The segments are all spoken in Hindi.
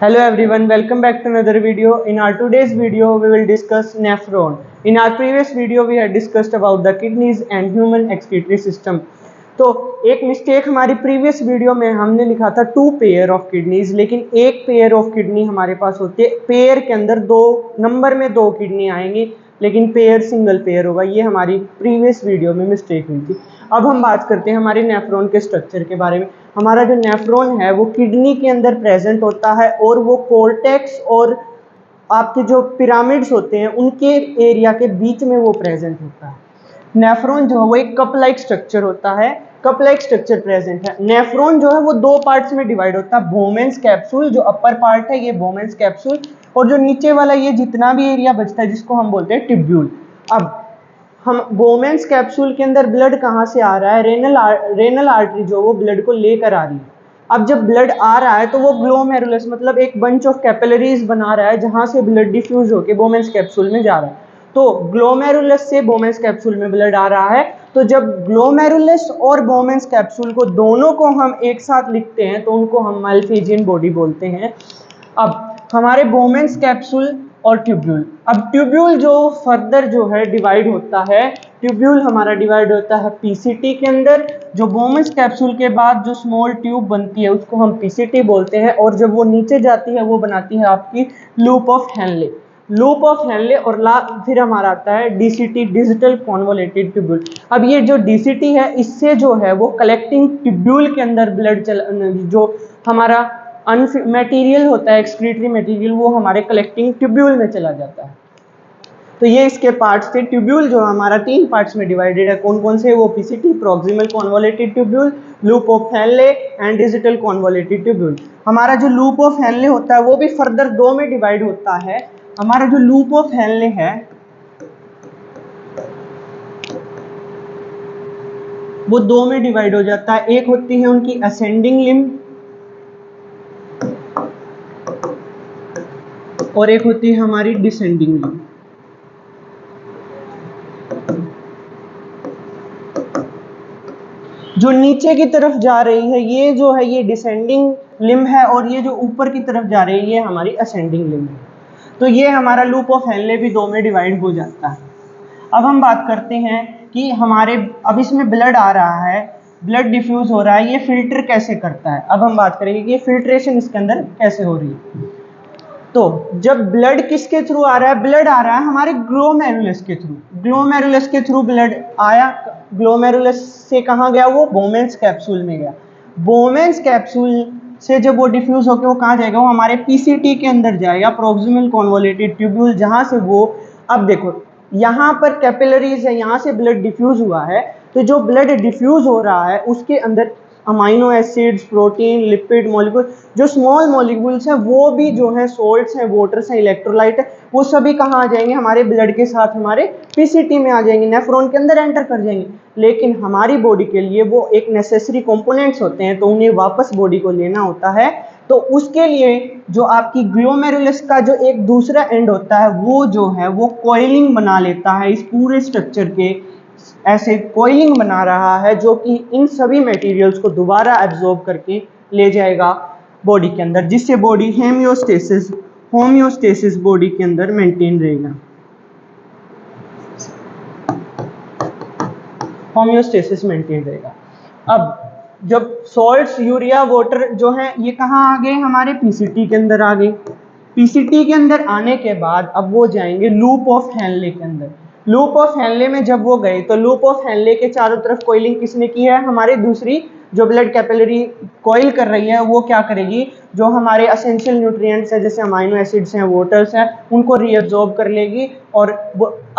Hello everyone, welcome back to another video. In our today's video, we will discuss nephron. In our previous video, we had discussed about the kidneys and human excretory system. तो एक मिस्टेक हमारी प्रीवियस वीडियो में हमने लिखा था 2 पेयर ऑफ किडनीज, लेकिन एक पेयर ऑफ किडनी हमारे पास होती है। पेयर के अंदर दो नंबर में 2 किडनी आएंगी, लेकिन पेयर सिंगल पेयर होगा। ये हमारी प्रीवियस वीडियो में मिस्टेक हुई थी। अब हम बात करते हैं हमारे नेफ्रॉन के स्ट्रक्चर के बारे में। हमारा जो नेफ्रॉन है वो किडनी के अंदर प्रेजेंट होता है और वो कोर्टेक्स और आपके जो पिरामिड्स होते हैं उनके एरिया के बीच में वो प्रेजेंट होता है। नेफ्रॉन जो है वो एक कप लाइक स्ट्रक्चर होता है, कप लाइक स्ट्रक्चर प्रेजेंट है। नेफ्रॉन जो है वो 2 पार्ट्स में डिवाइड होता है। बोमेंस कैप्सूल जो अपर पार्ट है ये बोमेंस कैप्सूल, और जो नीचे वाला ये जितना भी एरिया बचता है जिसको हम बोलते हैं ट्यूब्यूल। अब हम बोमेंस कैप्सूल के अंदर ब्लड कहाँ से आ रहा है? रेनल आर्टरी जो वो ब्लड को लेकर आ रही है। अब जब ब्लड आ रहा है तो वो ग्लोमेरुलस मतलब एक बंच ऑफ कैपिलरीज बना रहा है जहां से ब्लड डिफ्यूज होकर बोमेंस कैप्सूल में जा रहा है। तो ग्लोमेरुलस से बोमेंस कैप्सूल में ब्लड आ रहा है। तो जब ग्लोमेरुलस और बोमेंस कैप्सूल को दोनों को हम एक साथ लिखते हैं तो उनको हम माल्पीजियन बॉडी बोलते हैं। अब हमारे बोमेंस कैप्सूल और ट्यूब्यूल, अब ट्यूब्यूल जो फर्दर जो है डिवाइड होता है, ट्यूब्यूल हमारा डिवाइड होता है पीसीटी के अंदर। जो बोमेंस कैप्सूल के बाद जो स्मॉल ट्यूब बनती है उसको हम पीसीटी बोलते हैं, और जब वो नीचे जाती है वो बनाती है आपकी loop of Henle. Loop of Henle और फिर हमारा आता है डीसीटी, डिजिटल कॉन्वोलेटेड ट्यूब्यूल। अब ये जो डीसीटी है इससे जो है वो कलेक्टिंग ट्यूब्यूल के अंदर ब्लड जो हमारा मटेरियल होता है, एक्सक्रीटरी मटेरियल, वो हमारे कलेक्टिंग ट्यूब्यूल में चला जाता है। तो ये इसके पार्ट्स थे। ट्यूब्यूल जो हमारा 3 पार्ट्स में डिवाइडेड है। कौन कौन से? वो PCT, proximal convoluted tubule, loop of Henle and digital convoluted tubule. हमारा जो लूप ऑफ हेनले होता है वो भी फर्दर 2 में डिवाइड होता है। हमारा जो लूप ऑफ हेनले है वो 2 में डिवाइड हो जाता है। एक होती है उनकी असेंडिंग लिम्ब और एक होती है हमारी डिसेंडिंग लिम्ब। जो नीचे की तरफ जा रही है ये जो है ये डिसेंडिंग लिम्ब है, और ये जो ऊपर की तरफ जा रही है ये हमारी असेंडिंग लिम्ब है। तो ये हमारा लूप ऑफ हेनले भी 2 में डिवाइड हो जाता है। अब हम बात करते हैं कि हमारे अब इसमें ब्लड आ रहा है, ब्लड डिफ्यूज हो रहा है, ये फिल्टर कैसे करता है। अब हम बात करेंगे कि ये फिल्ट्रेशन इसके अंदर कैसे हो रही है। तो जब ब्लड किसके थ्रू आ रहा है? ब्लड आ रहा है हमारे ग्लोमेरुलस के थ्रू। ग्लोमेरुलस के थ्रू ब्लड आया, ग्लोमेरुलस से कहाँ गया? वो बोमेंस कैप्सूल में गया। बोमेंस कैप्सूल से जब वो डिफ्यूज होकर वो कहाँ जाएगा? वो हमारे पीसीटी के अंदर जाएगा, प्रॉक्सिमल कॉन्वोलेटेड ट्यूब्यूल, जहां से वो, अब देखो यहाँ पर कैपिलरीज है, यहाँ से ब्लड डिफ्यूज हुआ है। तो जो ब्लड डिफ्यूज हो रहा है उसके अंदर amino acids, protein, lipid molecule, जो स्मॉल मॉलिक्यूल्स हैं वो भी जो है सोल्ट्स हैं, वाटर्स हैं, इलेक्ट्रोलाइट है, वो सभी कहाँ आ जाएंगे? हमारे ब्लड के साथ हमारे पीसीटी में आ जाएंगे, नेफ्रॉन के अंदर एंटर कर जाएंगे। लेकिन हमारी बॉडी के लिए वो एक नेसेसरी कंपोनेंट्स होते हैं, तो उन्हें वापस बॉडी को लेना होता है। तो उसके लिए जो आपकी ग्लोमेरुलस का जो एक दूसरा एंड होता है वो जो है वो कॉइलिंग बना लेता है इस पूरे स्ट्रक्चर के, ऐसे कॉइलिंग बना रहा है जो कि इन सभी मटेरियल्स को दोबारा एब्जॉर्ब करके ले जाएगा बॉडी के अंदर, जिससे बॉडी होम्योस्टेसिस बॉडी के अंदर मेंटेन रहेगा। होम्योस्टेसिस मेंटेन रहेगा। अब जब सॉल्ट्स, यूरिया, वाटर जो है ये कहाँ आ गए? हमारे पीसीटी के अंदर आ गए। पीसीटी के अंदर आने के बाद अब वो जाएंगे लूप ऑफ हेनले के अंदर। लूप ऑफ हेनले में जब वो गए तो लूप ऑफ हेनले के चारों तरफ कॉइलिंग किसने की है? हमारी दूसरी जो ब्लड कैपिलरी कॉइल कर रही है वो क्या करेगी? जो हमारे एसेंशियल न्यूट्रिएंट्स हैं जैसे अमाइनो एसिड्स हैं, वाटर्स हैं, उनको रीअब्जॉर्ब कर लेगी। और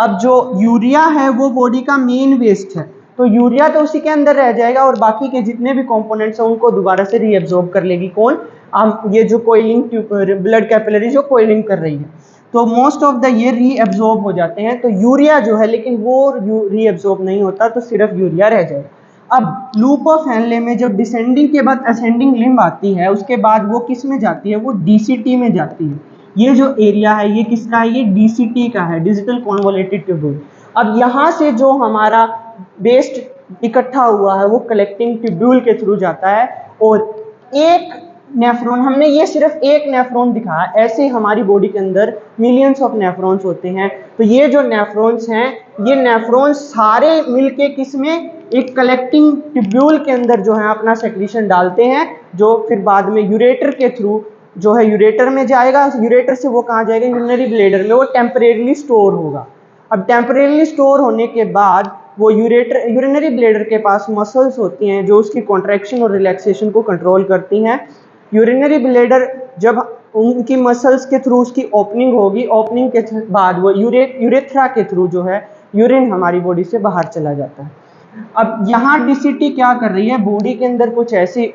अब जो यूरिया है वो बॉडी का मेन वेस्ट है, तो यूरिया तो उसी के अंदर रह जाएगा और बाकी के जितने भी कंपोनेंट्स हैं उनको दोबारा से रीअब्जॉर्ब कर लेगी। कौन? ये जो कॉइलिंग ब्लड कैपिलरी जो कॉइलिंग कर रही है, तो मोस्ट ऑफ द ये रीअब्जॉर्ब हो जाते हैं। तो यूरिया जो है, लेकिन वो रीअब्जॉर्ब नहीं होता, तो सिर्फ यूरिया रह जाएगा। अब लूप ऑफ हेनले में जब डिसेंडिंग के बाद असेंडिंग लिम्ब आती है उसके बाद वो किस में जाती है? वो डीसीटी में जाती है। ये जो एरिया है ये किसका है? ये डीसीटी का है, डिजिटल कॉन्वोलेटेड ट्यूब्यूल। अब यहाँ से जो हमारा वेस्ट इकट्ठा हुआ है वो कलेक्टिंग ट्यूब्यूल के थ्रू जाता है, और एक नेफ्रॉन, हमने ये सिर्फ एक नेफ्रॉन दिखाया, ऐसे हमारी बॉडी के अंदर मिलियंस ऑफ नेफ्रॉन्स होते हैं। तो ये जो नेफ्रॉन्स हैं, ये नेफ्रॉन्स सारे मिलके किसमें, एक कलेक्टिंग ट्यूब्यूल के अंदर जो है अपना सेक्रीशन डालते हैं, जो फिर बाद में यूरेटर के थ्रू जो है यूरेटर में जाएगा। यूरेटर से वो कहाँ जाएगा, यूरिनरी ब्लैडर में, वो टेम्परेरीली स्टोर होगा। अब टेम्परेरीली स्टोर होने के बाद वो यूरिनरी ब्लैडर के पास मसल्स होती हैं जो उसकी कॉन्ट्रैक्शन और रिलैक्सेशन को कंट्रोल करती हैं। यूरिनरी ब्लैडर जब उनकी मसल्स के थ्रू उसकी ओपनिंग होगी, ओपनिंग के बाद वो यूरेथ्रा के थ्रू जो है यूरिन हमारी बॉडी से बाहर चला जाता है। अब यहाँ डीसीटी क्या कर रही है, बॉडी के अंदर कुछ ऐसी,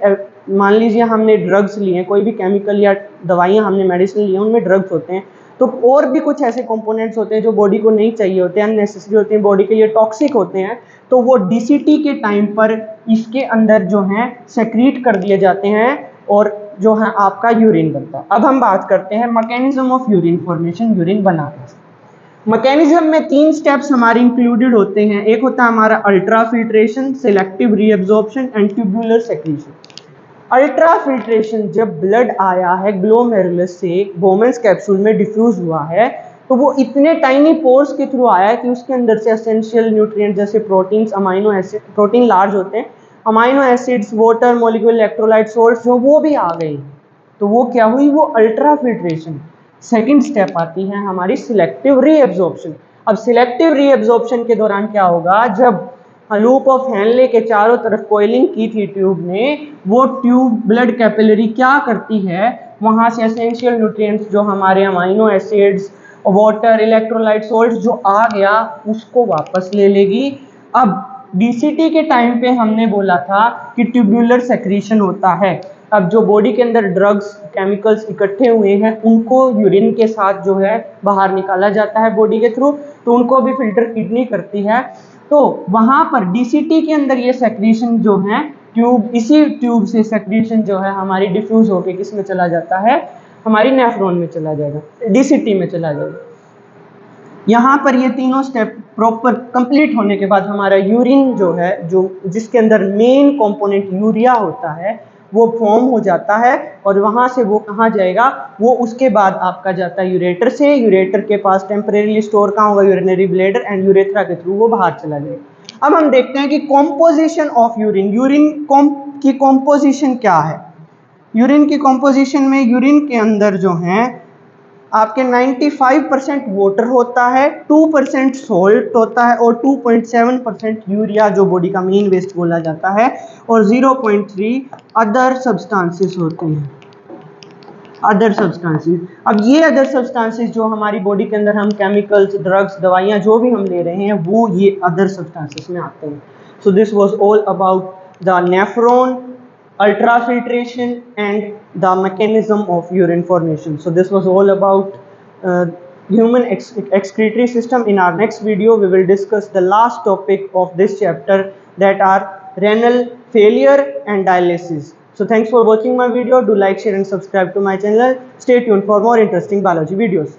मान लीजिए हमने ड्रग्स लिए, कोई भी केमिकल या दवाइयाँ हमने मेडिसिन ली हैं, उनमें ड्रग्स होते हैं, तो और भी कुछ ऐसे कंपोनेंट्स होते हैं जो बॉडी को नहीं चाहिए होते हैं, अननेसेसरी होते हैं, बॉडी के लिए टॉक्सिक होते हैं, तो वो डीसीटी के टाइम पर इसके अंदर जो है सेक्रीट कर दिए जाते हैं और जो है आपका यूरिन बनता है। अब हम बात करते हैं mechanism of urine formation, urine बनाने। मैकेनिज्म में 3 स्टेप्स हमारे इंक्लूडेड होते हैं। एक होता है हमारा ultra filtration, selective reabsorption and tubular secretion. Ultra filtration, जब ब्लड आया है ग्लोमेरुलस से बोमेन्स कैप्सूल में डिफ्यूज हुआ है, तो वो इतने टाइनी पोर्स के थ्रू आया है कि उसके अंदर से एसेंशियल न्यूट्रिएंट जैसे proteins, amino acid, protein large होते हैं, amino acids, water molecule, electrolyte, salts जो वो भी आ गई, तो वो क्या हुई, वो अल्ट्रा फिल्ट्रेशन। सेकंड स्टेप आती है हमारी सिलेक्टिव रीअब्जॉर्प्शन। अब सिलेक्टिव रीअब्जॉर्प्शन के दौरान क्या होगा, जब लूप ऑफ हेनले के चारों तरफ कोयलिंग की थी ट्यूब ने, वो ट्यूब ब्लड कैपिलरी क्या करती है, वहां से एसेंशियल न्यूट्रिएंट्स जो हमारे amino acids, water, electrolyte, salts जो आ गया उसको वापस ले लेगी। अब डीसीटी के टाइम पे हमने बोला था कि ट्यूबुलर सेक्रीशन होता है। अब जो बॉडी के अंदर ड्रग्स, केमिकल्स इकट्ठे हुए हैं, उनको यूरिन के साथ जो है बाहर निकाला जाता है बॉडी के थ्रू, तो उनको भी फिल्टर किडनी करती है। तो वहां पर डीसीटी के अंदर ये सेक्रीशन जो है ट्यूब, इसी ट्यूब से सेक्रीशन जो है हमारी डिफ्यूज होके किस में चला जाता है, हमारी नेफ्रॉन में चला जाएगा, डीसीटी में चला जाएगा। यहाँ पर ये तीनों स्टेप प्रॉपर कंप्लीट होने के बाद हमारा यूरिन जो है, जो जिसके अंदर मेन कंपोनेंट यूरिया होता है, वो फॉर्म हो जाता है और वहाँ से वो कहाँ जाएगा, वो उसके बाद आपका जाता है यूरेटर से। यूरेटर के पास टेम्परेरीली स्टोर कहाँ होगा, यूरिनरी ब्लैडर, एंड यूरेथ्रा के थ्रू वो बाहर चला जाएगा। अब हम देखते हैं कि कॉम्पोजिशन ऑफ यूरिन, की कॉम्पोजिशन क्या है। यूरिन की कॉम्पोजिशन में यूरिन के अंदर जो है आपके 95% वाटर होता है, 2% सॉल्ट होता है और 2.7% यूरिया जो बॉडी का मेन वेस्ट बोला जाता है, और 0.3 अदर सब्सटेंसेस होते हैं, अदर सब्सटेंसेस। अब ये अदर सब्सटेंसेस जो हमारी बॉडी के अंदर हम केमिकल्स, ड्रग्स, दवाइयाँ जो भी हम ले रहे हैं, वो ये अदर सब्सटेंसेस में आते हैं। So this was all about the nephron, ultrafiltration and the mechanism of urine formation. So this was all about human excretory system. In our next video we will discuss the last topic of this chapter, that are renal failure and dialysis. So thanks for watching my video. Do like, share and subscribe to my channel. Stay tuned for more interesting biology videos.